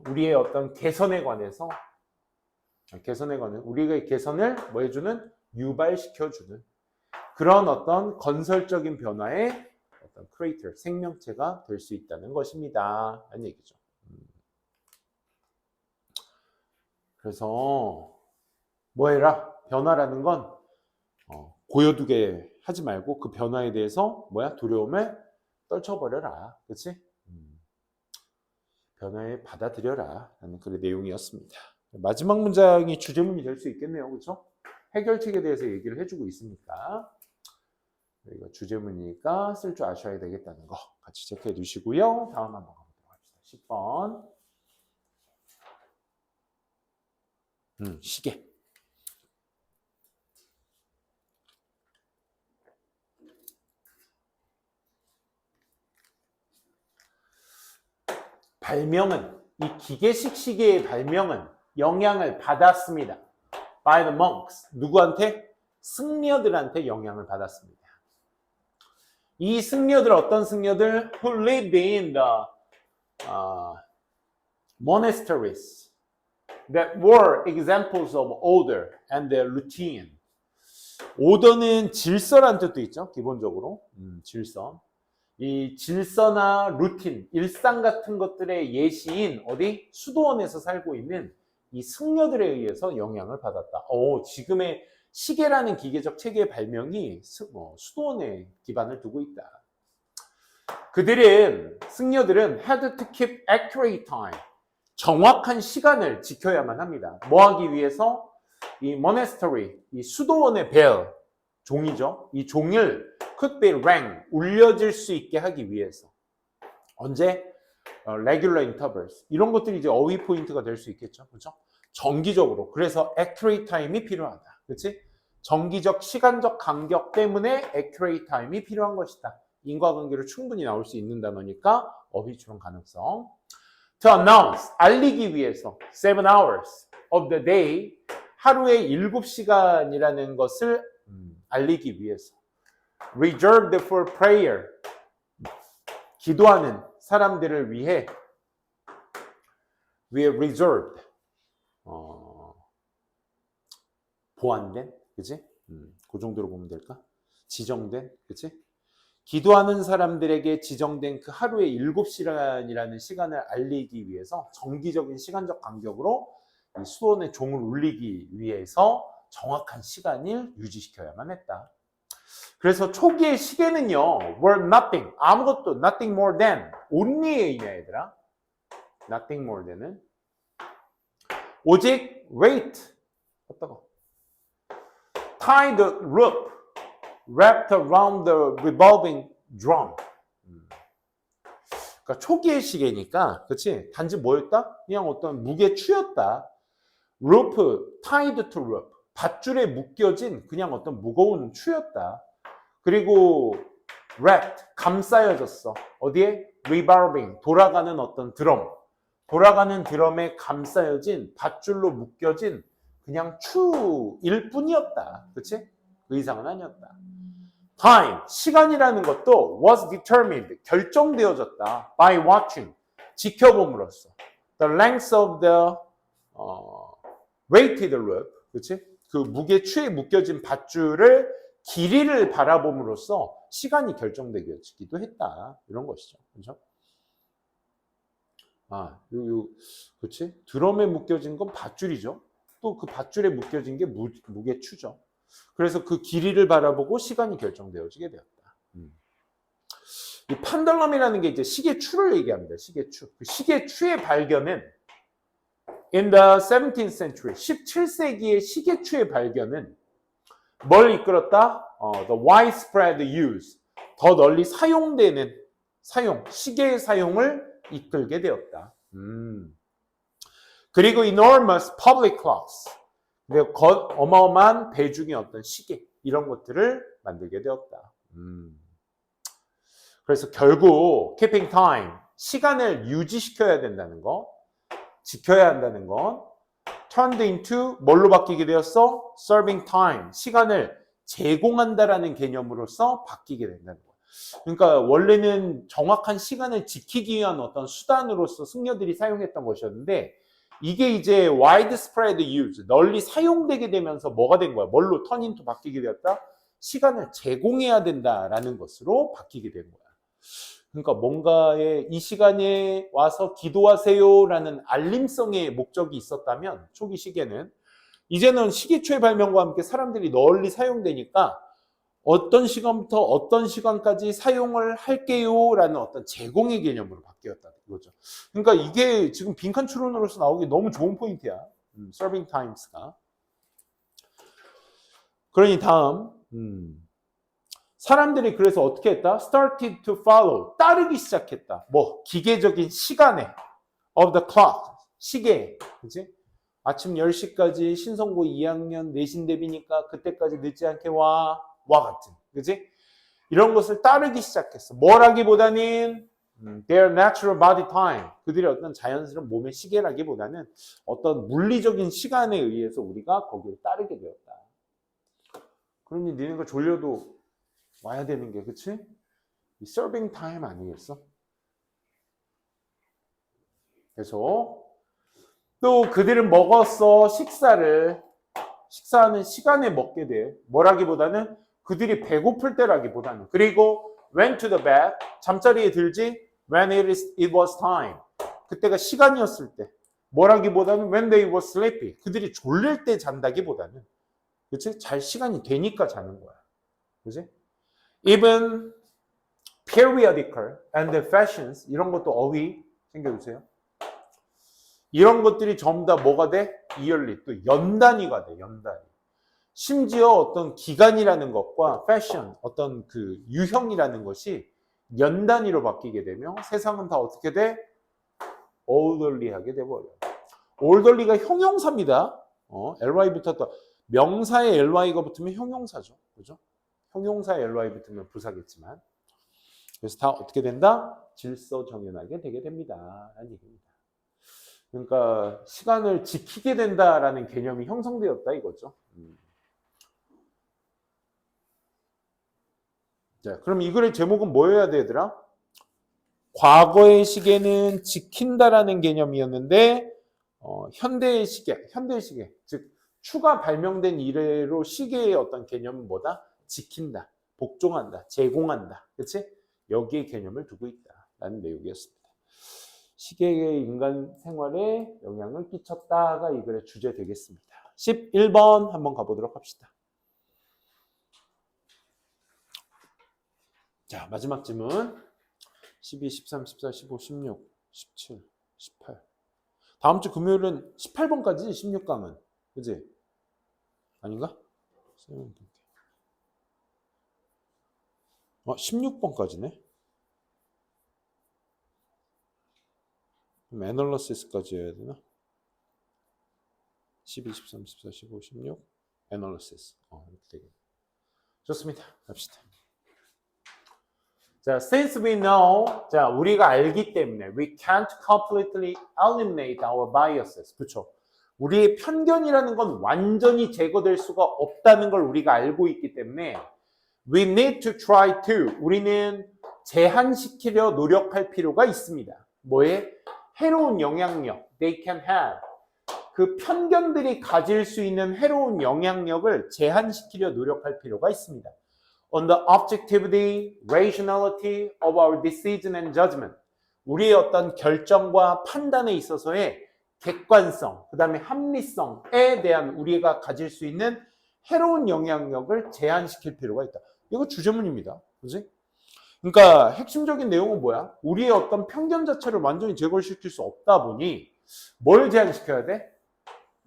우리의 어떤 개선에 관해서 우리의 개선을 뭐 해주는? 유발시켜주는 그런 어떤 건설적인 변화의 어떤 크리에이터, 생명체가 될 수 있다는 것입니다. 라는 얘기죠. 그래서 뭐 해라? 변화라는 건 고여두게 하지 말고 그 변화에 대해서 두려움을 떨쳐버려라. 그렇지? 변화에 받아들여라. 라는 그런 내용이었습니다. 마지막 문장이 주제문이 될 수 있겠네요. 그렇죠? 해결책에 대해서 얘기를 해주고 있으니까 여기가 주제문이니까 쓸 줄 아셔야 되겠다는 거 같이 체크해 두시고요. 다음 한번 가보도록 합시다. 10번. 시계. 발명은, 이 기계식 시계의 발명은 영향을 받았습니다. By the monks. 누구한테? 승려들한테 영향을 받았습니다. 이 승려들, 어떤 승려들? Who lived in the monasteries that were examples of order and their routine. 오더는 질서란 뜻도 있죠. 기본적으로 질서. 이 질서나 루틴, 일상 같은 것들의 예시인 어디? 수도원에서 살고 있는 이 승려들에 의해서 영향을 받았다. 지금의 시계라는 기계적 체계의 발명이 수도원에 기반을 두고 있다. 승려들은 had to keep accurate time. 정확한 시간을 지켜야만 합니다. 뭐 하기 위해서? 이 monastery, 이 수도원의 bell, 종이죠. 이 종을 could be rang, 울려질 수 있게 하기 위해서. 언제? regular intervals. 이런 것들이 이제 어휘 포인트가 될 수 있겠죠. 그렇죠? 정기적으로. 그래서 accurate time이 필요하다. 그렇지? 정기적 시간적 간격 때문에 accurate time이 필요한 것이다. 인과관계로 충분히 나올 수 있는 단어니까 어휘 추론 가능성. To announce, 알리기 위해서 7 hours of the day, 하루에 7시간이라는 것을 알리기 위해서. Reserved for prayer, 기도하는 사람들을 위해 reserved, 보완된, 그치? 그 정도로 보면 될까? 지정된, 그치? 기도하는 사람들에게 지정된 그 하루에 7시간이라는 시간을 알리기 위해서 정기적인 시간적 간격으로 이 수도원의 종을 울리기 위해서 정확한 시간을 유지시켜야만 했다. 그래서 초기의 시계는요, were nothing, 아무것도, nothing more than, only에 있냐 얘들아? nothing more than은 오직 wait, 어떠고? tie the rope wrapped around the revolving drum. 그러니까 초기의 시계니까, 그렇지? 단지 뭐였다? 그냥 어떤 무게 추였다. rope, tied to rope. 밧줄에 묶여진 그냥 어떤 무거운 추였다. 그리고 wrapped, 감싸여졌어. 어디에? revolving, 돌아가는 어떤 드럼. 돌아가는 드럼에 감싸여진 밧줄로 묶여진 그냥 추일 뿐이었다. 그렇지? 그 이상은 아니었다. Time, 시간이라는 것도 was determined, 결정되어졌다. By watching, 지켜봄으로써. The length of the weighted rope, 그렇지? 그 무게 추에 묶여진 밧줄을 길이를 바라봄으로써 시간이 결정되기도 했다. 이런 것이죠. 그렇죠? 그렇지? 드럼에 묶여진 건 밧줄이죠. 또 그 밧줄에 묶여진 게 무게추죠. 그래서 그 길이를 바라보고 시간이 결정되어지게 되었다. 이 판들럼이라는 게 이제 시계추를 얘기합니다. 시계추. 그 시계추의 발견은 in the 17th century, 17세기의 시계추의 발견은 뭘 이끌었다? The widespread use, 더 널리 사용되는 시계의 사용을 이끌게 되었다. 그리고 enormous public clocks, 어마어마한 대중의 어떤 시계, 이런 것들을 만들게 되었다. 그래서 결국 keeping time, 시간을 유지시켜야 된다는 거, 지켜야 한다는 건 turned into 뭘로 바뀌게 되었어? serving time, 시간을 제공한다라는 개념으로서 바뀌게 된다는 거야. 그러니까 원래는 정확한 시간을 지키기 위한 어떤 수단으로서 승려들이 사용했던 것이었는데 이게 이제 widespread use, 널리 사용되게 되면서 뭐가 된 거야? 뭘로 turn into 바뀌게 되었다? 시간을 제공해야 된다라는 것으로 바뀌게 된 거야. 그러니까 뭔가에 이 시간에 와서 기도하세요라는 알림성의 목적이 있었다면 초기 시계는 이제는 시계초의 발명과 함께 사람들이 널리 사용되니까 어떤 시간부터 어떤 시간까지 사용을 할게요라는 어떤 제공의 개념으로 바뀌었다는 거죠. 그러니까 이게 지금 빈칸 추론으로서 나오기 너무 좋은 포인트야. serving times가. 그러니 다음 사람들이 그래서 어떻게 했다? started to follow, 따르기 시작했다. 뭐 기계적인 시간에 of the clock, 시계, 그치? 아침 10시까지 신성고 2학년 내신 대비니까 그때까지 늦지 않게 와 같은, 그치? 이런 것을 따르기 시작했어. 뭘 하기보다는 their natural body time, 그들의 어떤 자연스러운 몸의 시계라기보다는 어떤 물리적인 시간에 의해서 우리가 거기를 따르게 되었다. 그러니 니네가 졸려도 와야 되는 게, 그치? 이 서빙 타임 아니겠어? 그래서 또 그들은 먹었어. 식사하는 시간에 먹게 돼. 뭐라기보다는 그들이 배고플 때라기보다는. 그리고 went to the bed, 잠자리에 들지 when it was time, 그때가 시간이었을 때. 뭐라기보다는 when they were sleepy, 그들이 졸릴 때 잔다기보다는, 그치? 잘 시간이 되니까 자는 거야. 그치? Even periodical and the fashions, 이런 것도 어휘 챙겨주세요. 이런 것들이 전부 다 뭐가 돼? 이열리, 또 연단위가 돼. 연단위. 심지어 어떤 기간이라는 것과 패션, 어떤 그 유형이라는 것이 연단위로 바뀌게 되며 세상은 다 어떻게 돼? orderly하게 돼버려. orderly가 형용사입니다. ly 붙었다. 명사에 ly가 붙으면 형용사죠. 그죠? 형용사에 ly 붙으면 부사겠지만. 그래서 다 어떻게 된다? 질서정연하게 되게 됩니다. 라는 얘기입니다. 그러니까 시간을 지키게 된다라는 개념이 형성되었다 이거죠. 자, 그럼 이 글의 제목은 뭐여야 되더라? 과거의 시계는 지킨다라는 개념이었는데 현대의 시계, 즉 추가 발명된 이래로 시계의 어떤 개념은 뭐다? 지킨다, 복종한다, 제공한다, 그렇지? 여기에 개념을 두고 있다라는 내용이었습니다. 시계의 인간 생활에 영향을 끼쳤다가 이 글의 주제 되겠습니다. 11번 한번 가보도록 합시다. 자, 마지막 질문. 12, 13, 14, 15, 16, 17, 18. 다음 주 금요일은 18번까지 16강은. 그지? 아닌가? 16번까지네. 애널리시스까지 해야 되나? 12, 13, 14, 15, 16 애널리시스. 이렇게 되겠네. 좋습니다. 갑시다. 자, since we know, 자, 우리가 알기 때문에 we can't completely eliminate our biases. 그렇죠? 우리의 편견이라는 건 완전히 제거될 수가 없다는 걸 우리가 알고 있기 때문에 we need to try to, 우리는 제한시키려 노력할 필요가 있습니다. 뭐에? 해로운 영향력, they can have. 그 편견들이 가질 수 있는 해로운 영향력을 제한시키려 노력할 필요가 있습니다. On the objectivity, rationality of our decision and judgment. 우리의 어떤 결정과 판단에 있어서의 객관성, 그 다음에 합리성에 대한 우리가 가질 수 있는 해로운 영향력을 제한시킬 필요가 있다. 이거 주제문입니다. 그지? 그러니까 핵심적인 내용은 뭐야? 우리의 어떤 편견 자체를 완전히 제거시킬 수 없다 보니 뭘 제한시켜야 돼?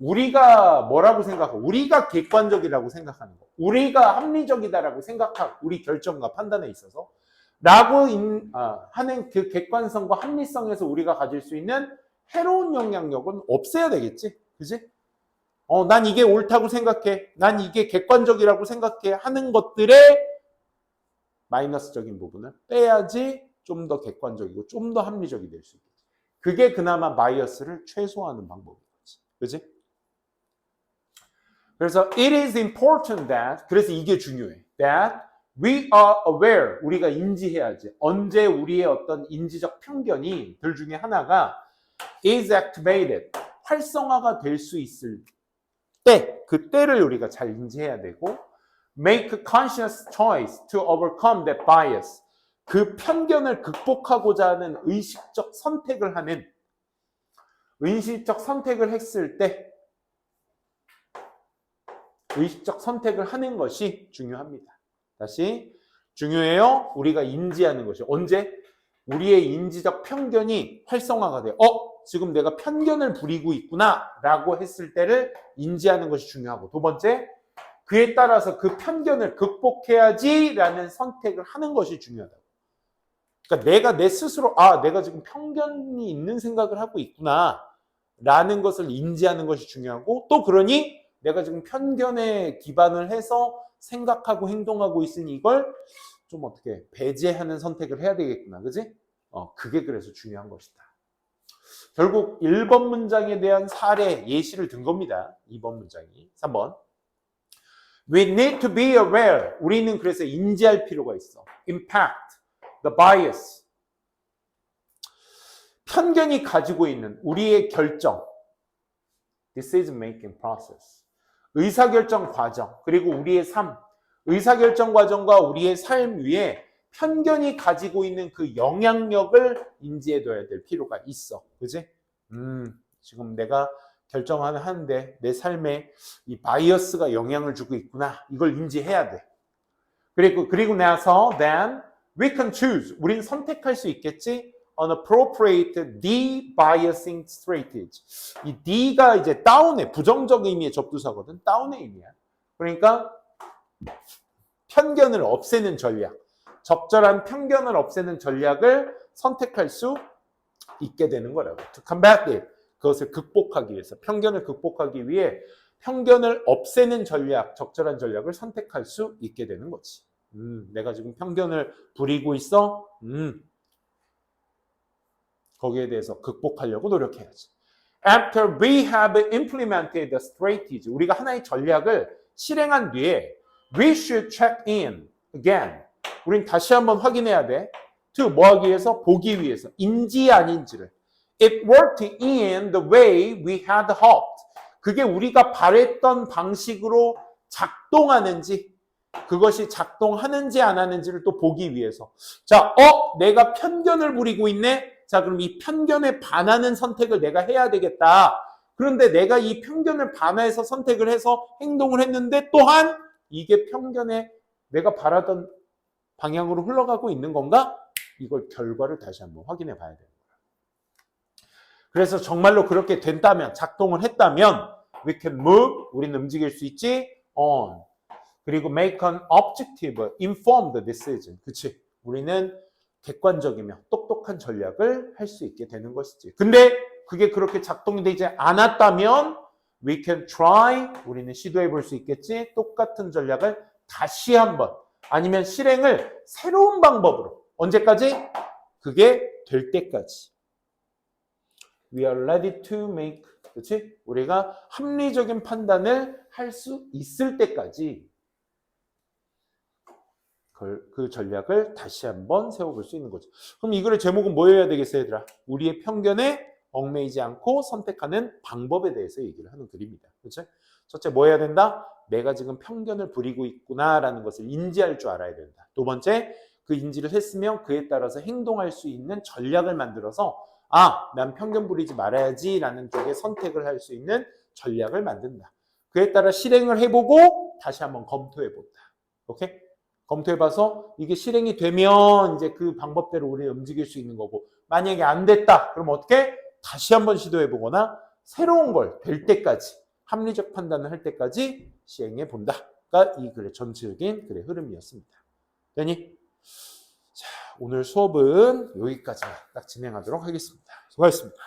우리가 뭐라고 생각하고 우리가 객관적이라고 생각하는 거, 우리가 합리적이다라고 생각하고 우리 결정과 판단에 있어서 라고 하는 그 객관성과 합리성에서 우리가 가질 수 있는 해로운 영향력은 없애야 되겠지. 그지? 난 이게 옳다고 생각해. 난 이게 객관적이라고 생각해. 하는 것들의 마이너스적인 부분을 빼야지 좀 더 객관적이고 좀 더 합리적이 될 수 있겠지. 그게 그나마 바이어스를 최소화하는 방법인 거지. 그지? 그래서 it is important that, 그래서 이게 중요해. that we are aware, 우리가 인지해야지. 언제 우리의 어떤 인지적 편견이 들 중에 하나가 is activated, 활성화가 될 수 있을 때, 그때를 우리가 잘 인지해야 되고 make a conscious choice to overcome that bias, 그 편견을 극복하고자 하는 의식적 선택을 했을 때 의식적 선택을 하는 것이 중요합니다. 다시 중요해요. 우리가 인지하는 것이. 언제? 우리의 인지적 편견이 활성화가 돼. 지금 내가 편견을 부리고 있구나 라고 했을 때를 인지하는 것이 중요하고, 두 번째, 그에 따라서 그 편견을 극복해야지 라는 선택을 하는 것이 중요하다고. 그러니까 내가 내 스스로 내가 지금 편견이 있는 생각을 하고 있구나 라는 것을 인지하는 것이 중요하고, 또 그러니 내가 지금 편견에 기반을 해서 생각하고 행동하고 있으니 이걸 좀 어떻게 배제하는 선택을 해야 되겠구나. 그지? 그게 그래서 중요한 것이다. 결국 1번 문장에 대한 사례 예시를 든 겁니다. 2번 문장이. 3번. We need to be aware. 우리는 그래서 인지할 필요가 있어. Impact, the bias. 편견이 가지고 있는 우리의 결정, decision making process. 의사결정 과정, 그리고 우리의 삶, 의사결정 과정과 우리의 삶 위에 편견이 가지고 있는 그 영향력을 인지해둬야 될 필요가 있어. 그지? 지금 내가 결정을 하는데 내 삶에 이 바이어스가 영향을 주고 있구나. 이걸 인지해야 돼. 그리고 나서 then we can choose. 우린 선택할 수 있겠지? An appropriate de-biasing strategy. 이 D가 이제 다운의 부정적 의미의 접두사거든. 다운의 의미야. 그러니까 편견을 없애는 전략. 적절한 편견을 없애는 전략을 선택할 수 있게 되는 거라고. To combat it. 그것을 극복하기 위해서, 편견을 극복하기 위해 편견을 없애는 전략, 적절한 전략을 선택할 수 있게 되는 거지. 내가 지금 편견을 부리고 있어? 거기에 대해서 극복하려고 노력해야지. After we have implemented the strategy, 우리가 하나의 전략을 실행한 뒤에 we should check in again. 우린 다시 한번 확인해야 돼. to 뭐 하기 위해서? 보기 위해서. 인지 아닌지를. It worked in the way we had hoped. 그게 우리가 바랬던 방식으로 작동하는지, 그것이 작동하는지 안 하는지를 또 보기 위해서. 자, 내가 편견을 부리고 있네? 자, 그럼 이 편견에 반하는 선택을 내가 해야 되겠다. 그런데 내가 이 편견을 반해서 선택을 해서 행동을 했는데 또한 이게 편견에 내가 바라던 방향으로 흘러가고 있는 건가? 이걸 결과를 다시 한번 확인해 봐야 되는 거야. 그래서 정말로 그렇게 된다면, 작동을 했다면 we can move, 우리는 움직일 수 있지, on. 그리고 make an objective, informed decision. 그치? 우리는 객관적이며 똑똑한 전략을 할 수 있게 되는 것이지. 근데 그게 그렇게 작동이 되지 않았다면 we can try, 우리는 시도해 볼 수 있겠지. 똑같은 전략을 다시 한번, 아니면 실행을 새로운 방법으로. 언제까지? 그게 될 때까지. We are ready to make, 그렇지? 우리가 합리적인 판단을 할 수 있을 때까지 그 전략을 다시 한번 세워볼 수 있는 거죠. 그럼 이 글의 제목은 뭐 해야 되겠어요, 얘들아? 우리의 편견에 얽매이지 않고 선택하는 방법에 대해서 얘기를 하는 글입니다. 그렇죠? 첫째, 뭐 해야 된다? 내가 지금 편견을 부리고 있구나라는 것을 인지할 줄 알아야 된다. 두 번째, 그 인지를 했으면 그에 따라서 행동할 수 있는 전략을 만들어서 난 편견 부리지 말아야지라는 쪽에 선택을 할 수 있는 전략을 만든다. 그에 따라 실행을 해보고 다시 한번 검토해본다. 오케이? 검토해봐서 이게 실행이 되면 이제 그 방법대로 우리 움직일 수 있는 거고, 만약에 안 됐다 그럼 어떻게? 다시 한번 시도해보거나 새로운 걸 될 때까지, 합리적 판단을 할 때까지 시행해본다가 이 글의 전체적인 글의 흐름이었습니다. 되니? 자, 오늘 수업은 여기까지만 딱 진행하도록 하겠습니다. 수고하셨습니다.